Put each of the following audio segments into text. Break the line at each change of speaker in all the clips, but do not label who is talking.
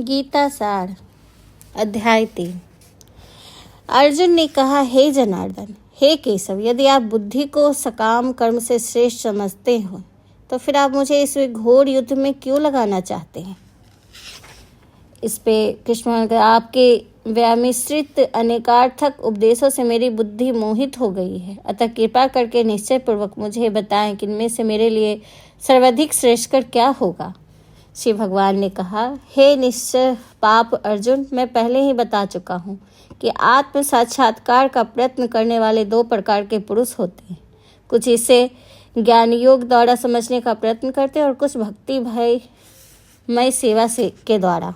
गीता सार अध्याय 3। अर्जुन ने कहा, हे जनार्दन, हे केशव, यदि आप बुद्धि को सकाम कर्म से श्रेष्ठ समझते हो तो फिर आप मुझे इस घोर युद्ध में क्यों लगाना चाहते हैं। इस पे कृष्ण ने आपके व्यामिश्रित अनेकार्थक उपदेशों से मेरी बुद्धि मोहित हो गई है, अतः कृपा करके निश्चय पूर्वक मुझे बताएं कि इनमें से मेरे लिए सर्वाधिक श्रेष्ठ कर क्या होगा। श्री भगवान ने कहा, हे निश्चय पाप अर्जुन, मैं पहले ही बता चुका हूँ कि आत्म साक्षात्कार का प्रयत्न करने वाले दो प्रकार के पुरुष होते हैं। कुछ इसे ज्ञान योग द्वारा समझने का प्रयत्न करते हैं और कुछ भक्ति भयमय सेवा से के द्वारा।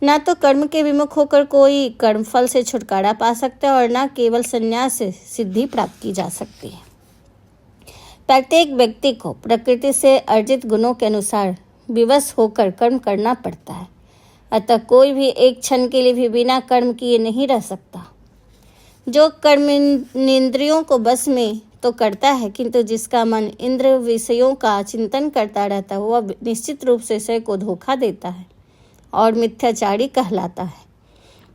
ना तो कर्म के विमुख होकर कोई कर्मफल से छुटकारा पा सकता है और ना केवल संन्यास से सिद्धि प्राप्त की जा सकती है। प्रत्येक व्यक्ति को प्रकृति से अर्जित गुणों के अनुसार विवश होकर कर्म करना पड़ता है, अतः कोई भी एक क्षण के लिए भी बिना कर्म किए नहीं रह सकता। जो कर्म इंद्रियों को बस में तो करता है, किंतु जिसका मन इंद्र विषयों का चिंतन करता रहता है, वह निश्चित रूप से स्वयं को धोखा देता है और मिथ्याचारी कहलाता है।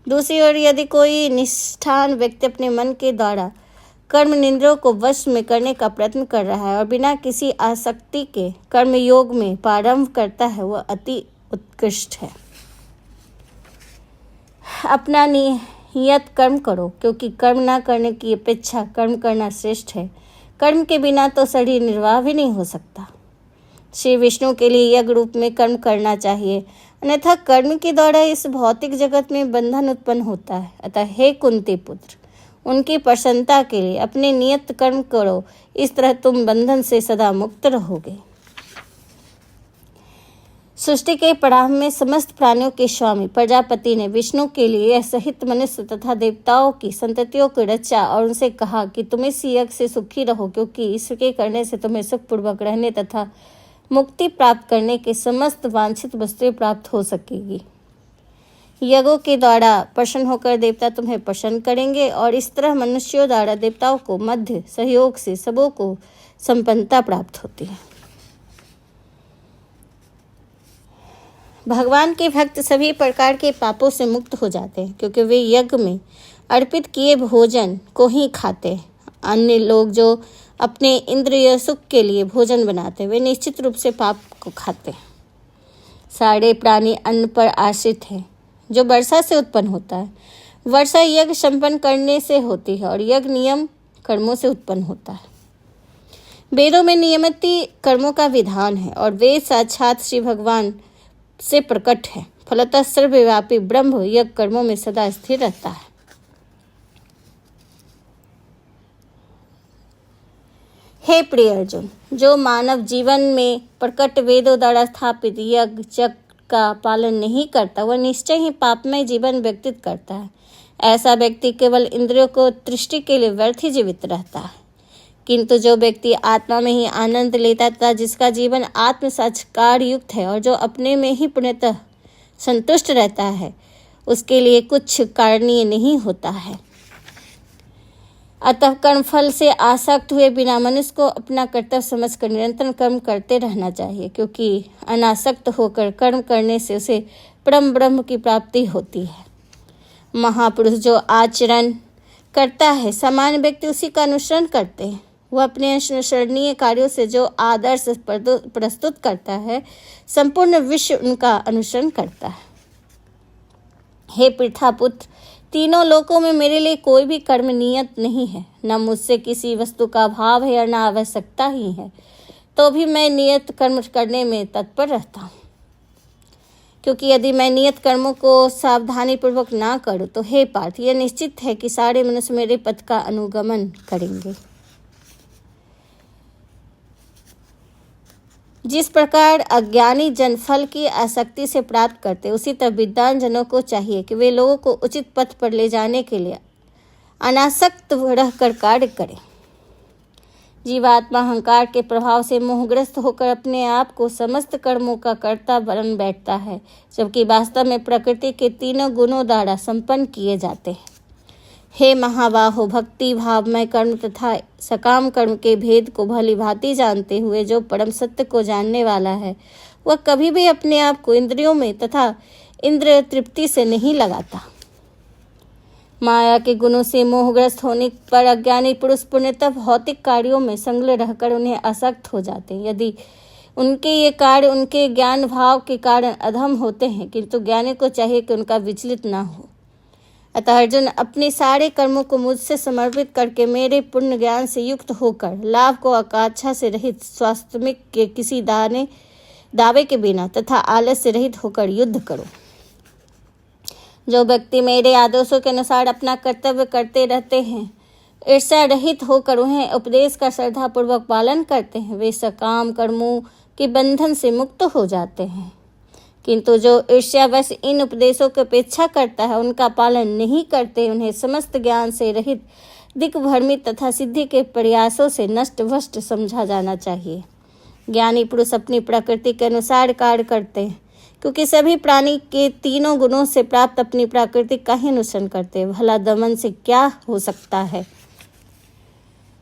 दूसरी ओर यदि कोई निष्ठान व्यक्ति अपने मन के द्वारा कर्म इंद्रियों को वश में करने का प्रयत्न कर रहा है और बिना किसी आसक्ति के कर्म योग में प्रारंभ करता है, वह अति उत्कृष्ट है। अपना नियत कर्म करो, क्योंकि कर्म न करने की अपेक्षा कर्म करना श्रेष्ठ है। कर्म के बिना तो शरीर निर्वाह भी नहीं हो सकता। श्री विष्णु के लिए यज्ञ रूप में कर्म करना चाहिए, अन्यथा कर्म के द्वारा इस भौतिक जगत में बंधन उत्पन्न होता है। अतः हे कुंती पुत्र, उनकी प्रसन्नता के लिए अपने नियत कर्म करो, इस तरह तुम बंधन से सदा मुक्त रहोगे। सृष्टि के प्रारंभ में समस्त प्राणियों के स्वामी प्रजापति ने विष्णु के लिए सहित मनुष्य तथा देवताओं की संततियों को रचा और उनसे कहा कि तुम इस यज्ञ से सुखी रहो, क्योंकि इसके करने से तुम्हें सुखपूर्वक रहने तथा मुक्ति प्राप्त करने के समस्त वांछित वस्तुएं प्राप्त हो सकेगी। यज्ञों के द्वारा प्रसन्न होकर देवता तुम्हें प्रसन्न करेंगे और इस तरह मनुष्यों द्वारा देवताओं को मध्य सहयोग से सबों को संपन्नता प्राप्त होती है। भगवान के भक्त सभी प्रकार के पापों से मुक्त हो जाते हैं, क्योंकि वे यज्ञ में अर्पित किए भोजन को ही खाते हैं। अन्य लोग जो अपने इंद्रिय सुख के लिए भोजन बनाते हैं, वे निश्चित रूप से पाप को खाते हैं। सारे प्राणी अन्न पर आश्रित हैं, जो वर्षा से उत्पन्न होता है। वर्षा यज्ञ संपन्न करने से होती है और यज्ञ नियम कर्मों से उत्पन्न होता है। वेदों में नियमित कर्मों का विधान है और वेद साक्षात श्री भगवान से प्रकट है। फलतः सर्वव्यापी ब्रह्म यज्ञ कर्मों में सदा स्थिर रहता है। हे प्रिय अर्जुन, जो मानव जीवन में प्रकट वेदों द्वारा स्थापित यज्ञ चक्र का पालन नहीं करता, वह निश्चय ही पापमय जीवन व्यतीत करता है। ऐसा व्यक्ति केवल इंद्रियों को तृष्टि के लिए व्यर्थ ही जीवित रहता है। किंतु जो व्यक्ति आत्मा में ही आनंद लेता तथा जिसका जीवन आत्म साक्षात्कार युक्त है और जो अपने में ही पूर्णतः संतुष्ट रहता है, उसके लिए कुछ कारणीय नहीं होता है। अतः कर्मफल से आसक्त हुए बिना मनुष्य को अपना कर्तव्य समझकर निरंतर कर्म करते रहना चाहिए, क्योंकि अनासक्त होकर कर्म करने से उसे परम ब्रह्म की प्राप्ति होती है। महापुरुष जो आचरण करता है, सामान्य व्यक्ति उसी का अनुसरण करते हैं। वह अपने अनुसरणीय कार्यों से जो आदर्श प्रस्तुत करता है, संपूर्ण विश्व उनका अनुसरण करता है। हे पृथापुत्र, तीनों लोकों में मेरे लिए कोई भी कर्म नियत नहीं है। न मुझसे किसी वस्तु का अभाव है और न आवश्यकता ही है, तो भी मैं नियत कर्म करने में तत्पर रहता हूँ। क्योंकि यदि मैं नियत कर्मों को सावधानी पूर्वक ना करूँ तो हे पार्थ, यह निश्चित है कि सारे मनुष्य मेरे पथ का अनुगमन करेंगे। जिस प्रकार अज्ञानी जन फल की आसक्ति से प्राप्त करते, उसी तरह विद्वान जनों को चाहिए कि वे लोगों को उचित पथ पर ले जाने के लिए अनासक्त रहकर कार्य करें। जीवात्मा अहंकार के प्रभाव से मोहग्रस्त होकर अपने आप को समस्त कर्मों का कर्ता बन बैठता है, जबकि वास्तव में प्रकृति के तीनों गुणों द्वारा संपन्न किए जाते हैं। हे महाबाहो, भक्ति भावमय कर्म तथा सकाम कर्म के भेद को भली भांति जानते हुए जो परम सत्य को जानने वाला है, वह कभी भी अपने आप को इंद्रियों में तथा इंद्रिय तृप्ति से नहीं लगाता। माया के गुणों से मोहग्रस्त होने पर अज्ञानी पुरुष पूर्णतः भौतिक कार्यों में संलग्न रहकर उन्हें आसक्त हो जाते हैं। यदि उनके ये कार्य उनके ज्ञान भाव के कारण अधम होते हैं, किंतु ज्ञानी को चाहिए कि उनका विचलित ना हो। अतः अर्जुन, अपने सारे कर्मों को मुझसे समर्पित करके मेरे पूर्ण ज्ञान से युक्त होकर लाभ को आकांक्षा से रहित, स्वास्थ्यमिक के किसी दावे के बिना तथा आलस से रहित होकर युद्ध करो। जो व्यक्ति मेरे आदेशों के अनुसार अपना कर्तव्य करते रहते हैं, ईर्ष्या रहित होकर उन्हें उपदेश का श्रद्धापूर्वक पालन करते हैं, वे सकाम कर्मों के बंधन से मुक्त हो जाते हैं। किंतु जो ईर्ष्यावश इन उपदेशों की अपेक्षा करता है, उनका पालन नहीं करते, उन्हें समस्त ज्ञान से रहित, दिग्भ्रमित तथा सिद्धि के प्रयासों से नष्ट भ्रष्ट समझा जाना चाहिए। ज्ञानी पुरुष अपनी प्रकृति के अनुसार कार्य करते हैं, क्योंकि सभी प्राणी के तीनों गुणों से प्राप्त अपनी प्रकृति का ही अनुसरण करते हैं। भला दमन से क्या हो सकता है?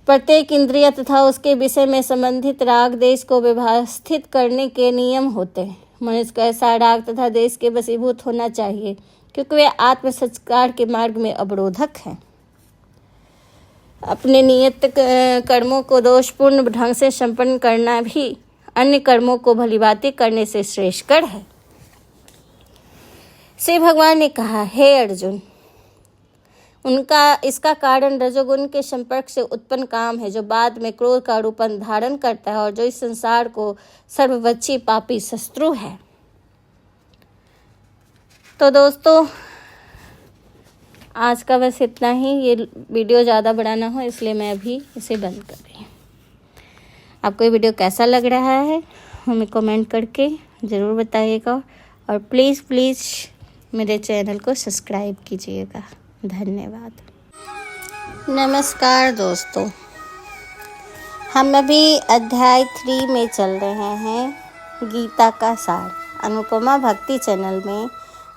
प्रत्येक इंद्रिय तथा उसके विषय में संबंधित राग देश को व्यवस्थित करने के नियम होते हैं। मनुष्य को ऐसा राग तथा देश के वशीभूत होना चाहिए, क्योंकि वे आत्म संस्कार के मार्ग में अवरोधक हैं। अपने नियत कर्मों को दोषपूर्ण ढंग से संपन्न करना भी अन्य कर्मों को भलीभांति करने से श्रेष्ठकर है। श्री भगवान ने कहा, हे अर्जुन, इसका कारण रजोगुण के संपर्क से उत्पन्न काम है, जो बाद में क्रोध का रूपन धारण करता है और जो इस संसार को सर्वभक्षी पापी शत्रु है। तो दोस्तों, आज का बस इतना ही। ये वीडियो ज़्यादा बड़ा ना हो, इसलिए मैं अभी इसे बंद कर रही हूँ। आपको ये वीडियो कैसा लग रहा है हमें कमेंट करके ज़रूर बताइएगा, और प्लीज़ मेरे चैनल को सब्सक्राइब कीजिएगा। धन्यवाद। नमस्कार दोस्तों, हम अभी अध्याय 3 में चल रहे हैं। गीता का सार अनुपमा भक्ति चैनल में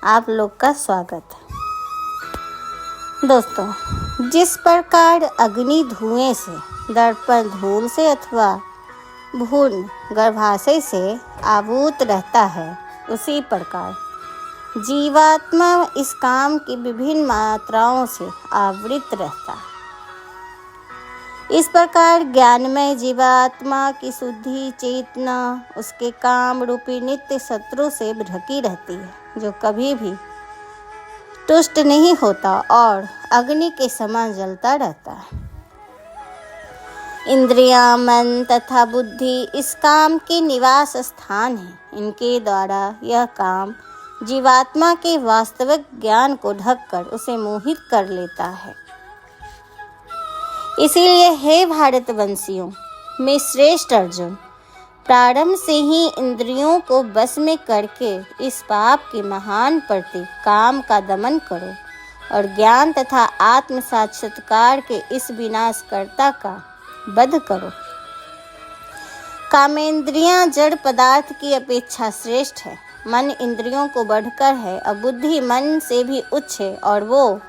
आप लोग का स्वागत है। दोस्तों, जिस प्रकार अग्नि धुएं से, दर्पण धूल से अथवा भूर्ण गर्भाशय से आवृत रहता है, उसी प्रकार जीवात्मा इस काम की विभिन्न मात्राओं से आवृत रहता है। इस प्रकार ज्ञानमय जीवात्मा की शुद्धि चेतना उसके काम रूपी नित्य शत्रु से ढकी रहती है, जो कभी भी तुष्ट नहीं होता और अग्नि के समान जलता रहता है। इंद्रियां, मन तथा बुद्धि इस काम के निवास स्थान हैं। इनके द्वारा यह काम जीवात्मा के वास्तविक ज्ञान को ढककर उसे मोहित कर लेता है। इसीलिए हे भारतवंशियों में श्रेष्ठ अर्जुन, प्रारंभ से ही इंद्रियों को बस में करके इस पाप के महान प्रति काम का दमन करो और ज्ञान तथा आत्म साक्षात्कार के इस विनाशकर्ता का वध करो। कामेंद्रियां जड़ पदार्थ की अपेक्षा श्रेष्ठ है। मन इंद्रियों को बढ़कर है और बुद्धि मन से भी उच्च है, और वो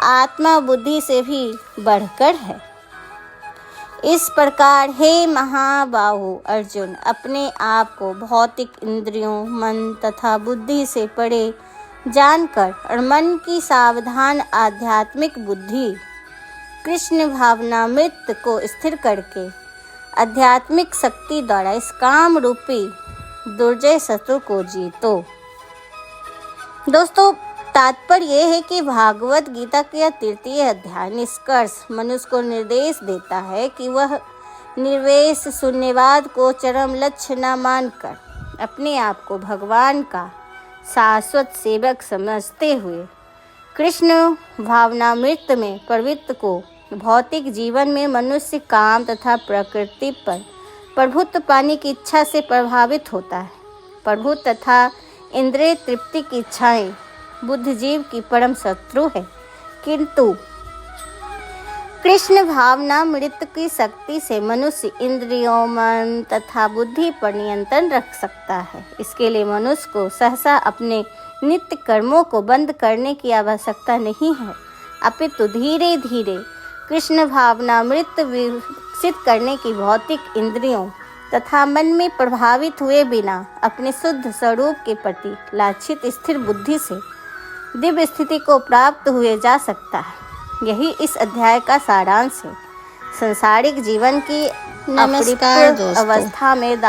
आत्मा बुद्धि से भी बढ़कर है। इस प्रकार हे महाबाहु अर्जुन, अपने आप को भौतिक इंद्रियों, मन तथा बुद्धि से परे जानकर और मन की सावधान आध्यात्मिक बुद्धि कृष्ण भावनामृत को स्थिर करके आध्यात्मिक शक्ति द्वारा इस काम रूपी दुर्जय शत्रु को जीतो। दोस्तों, तात्पर्य यह है कि भागवत गीता के 3 अध्याय निष्कर्ष मनुष्य को निर्देश देता है कि वह निर्वेश शून्यवाद को चरम लक्ष्य न मानकर अपने आप को भगवान का शाश्वत सेवक समझते हुए कृष्ण भावनामृत में प्रवृत्त को भौतिक जीवन में मनुष्य काम तथा प्रकृति पर प्रभुत्व पाने की इच्छा से प्रभावित होता है। प्रभु तथा इंद्रिय तृप्ति की इच्छाएं बुद्धिजीव की परम शत्रु है, किंतु कृष्ण भावनामृत की शक्ति से मनुष्य इंद्रियों, मन तथा बुद्धि पर नियंत्रण रख सकता है। इसके लिए मनुष्य को सहसा अपने नित्य कर्मों को बंद करने की आवश्यकता नहीं है, अपितु धीरे धीरे कृष्ण भावनामृत विकसित करने की भौतिक इंद्रियों तथा मन में प्रभावित हुए बिना अपने शुद्ध स्वरूप के प्रति लाछित स्थिर बुद्धि से दिव्य स्थिति को प्राप्त हुए जा सकता है। यही इस अध्याय का सारांश है। संसारिक जीवन की
नमस्कार दोस्तों।
अवस्था में